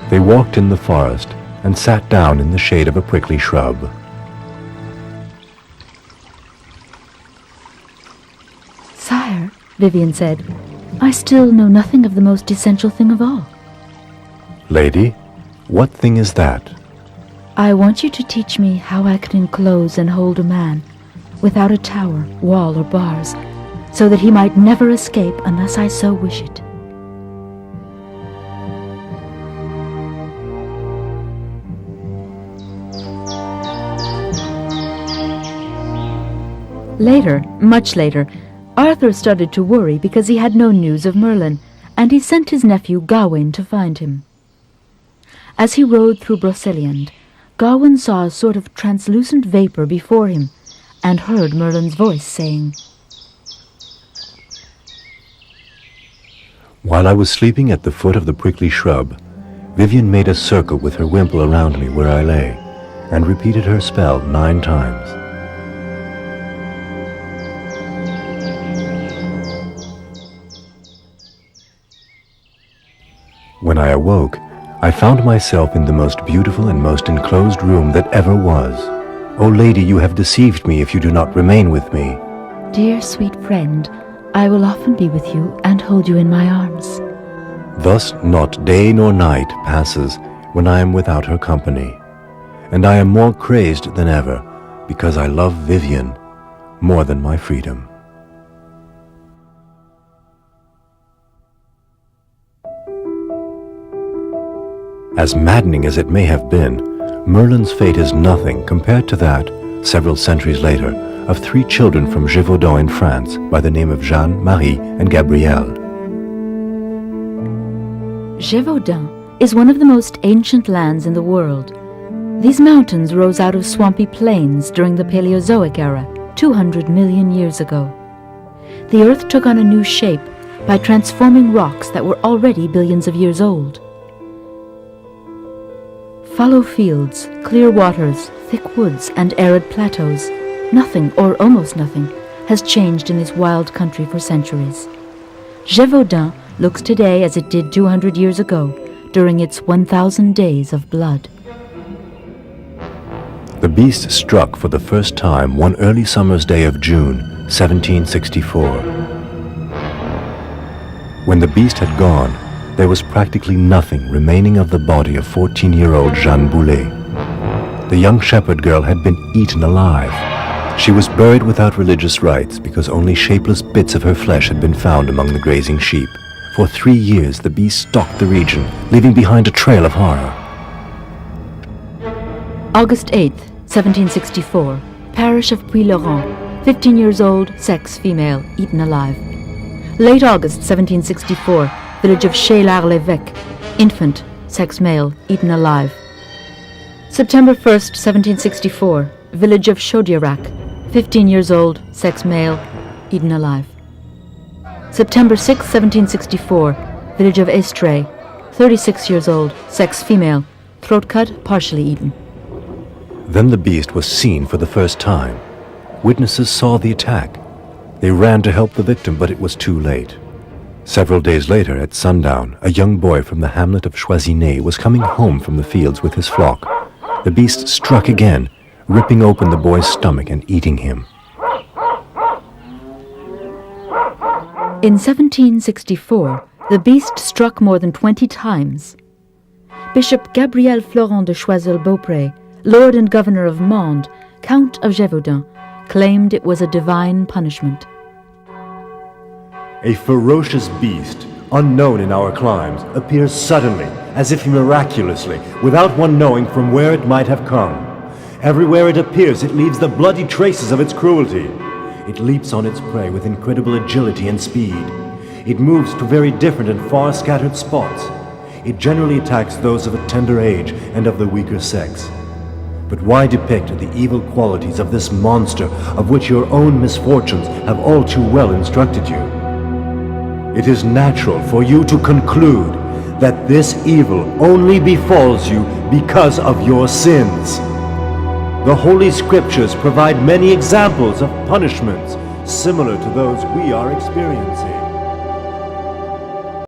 They walked in the forest and sat down in the shade of a prickly shrub. Sire, Vivian said, I still know nothing of the most essential thing of all. Lady, what thing is that? I want you to teach me how I can enclose and hold a man without a tower, wall, or bars, so that he might never escape unless I so wish it. Later, much later, Arthur started to worry because he had no news of Merlin, and he sent his nephew Gawain to find him. As he rode through Broceliande, Gawain saw a sort of translucent vapor before him, and heard Merlin's voice saying, While I was sleeping at the foot of the prickly shrub, Vivian made a circle with her wimple around me where I lay, and repeated her spell 9 times. When I awoke, I found myself in the most beautiful and most enclosed room that ever was. O lady, you have deceived me if you do not remain with me. Dear sweet friend, I will often be with you and hold you in my arms. Thus not day nor night passes when I am without her company, and I am more crazed than ever because I love Vivian more than my freedom. As maddening as it may have been, Merlin's fate is nothing compared to that, several centuries later, of 3 children from Gévaudan in France by the name of Jeanne, Marie, and Gabrielle. Gévaudan is one of the most ancient lands in the world. These mountains rose out of swampy plains during the Paleozoic era, 200 million years ago. The earth took on a new shape by transforming rocks that were already billions of years old. Fallow fields, clear waters, thick woods, and arid plateaus. Nothing, or almost nothing, has changed in this wild country for centuries. Gévaudan looks today as it did 200 years ago, during its 1,000 days of blood. The beast struck for the first time one early summer's day of June, 1764. When the beast had gone, there was practically nothing remaining of the body of 14-year-old Jeanne Boulet. The young shepherd girl had been eaten alive. She was buried without religious rites because only shapeless bits of her flesh had been found among the grazing sheep. For 3 years the beast stalked the region, leaving behind a trail of horror. August 8th, 1764, parish of Puy-Laurent, 15 years old, sex female, eaten alive. Late August 1764, village of Chez-l'Arc-l'Évêque, infant, sex male, eaten alive. September 1st, 1764, village of Chaudierac, 15 years old, sex male, eaten alive. September 6th, 1764, village of Estrée, 36 years old, sex female, throat cut, partially eaten. Then the beast was seen for the first time. Witnesses saw the attack. They ran to help the victim, but it was too late. Several days later, at sundown, a young boy from the hamlet of Choisinet was coming home from the fields with his flock. The beast struck again, ripping open the boy's stomach and eating him. In 1764, the beast struck more than 20 times. Bishop Gabriel Florent de Choiseul-Beaupré, Lord and Governor of Mende, Count of Gévaudan, claimed it was a divine punishment. A ferocious beast, unknown in our climes, appears suddenly, as if miraculously, without one knowing from where it might have come. Everywhere it appears, it leaves the bloody traces of its cruelty. It leaps on its prey with incredible agility and speed. It moves to very different and far scattered spots. It generally attacks those of a tender age and of the weaker sex. But why depict the evil qualities of this monster of which your own misfortunes have all too well instructed you? It is natural for you to conclude that this evil only befalls you because of your sins. The Holy Scriptures provide many examples of punishments similar to those we are experiencing.